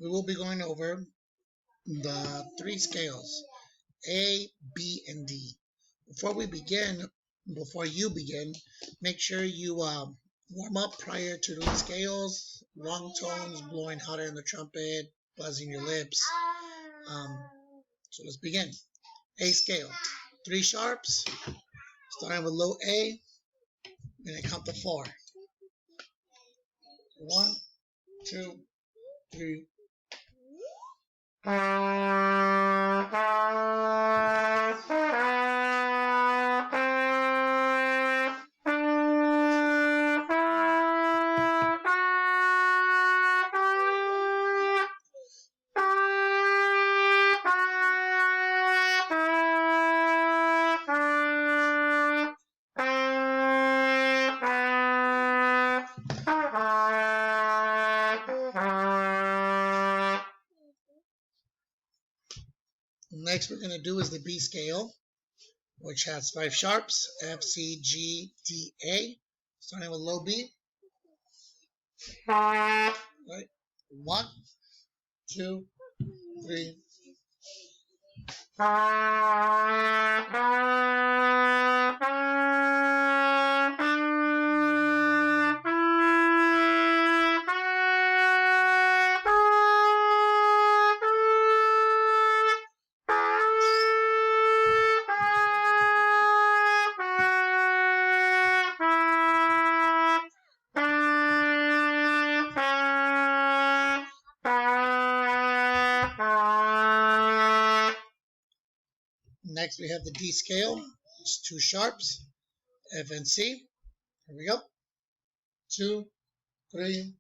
we will be going over the three scales, A, B, and D. Before you begin, make sure you warm up prior to doing scales, long tones, blowing hot air in the trumpet, buzzing your lips. So let's begin. A scale, 3 sharps, starting with low A, and I count to 4. 1, 2, 3. Next we're going to do is the B scale, which has 5 sharps, F, C, G, D, A, starting with low B. Right. 1, 2, 3. Next we have the D scale. It's 2 sharps, F and C. Here we go. 2, 3.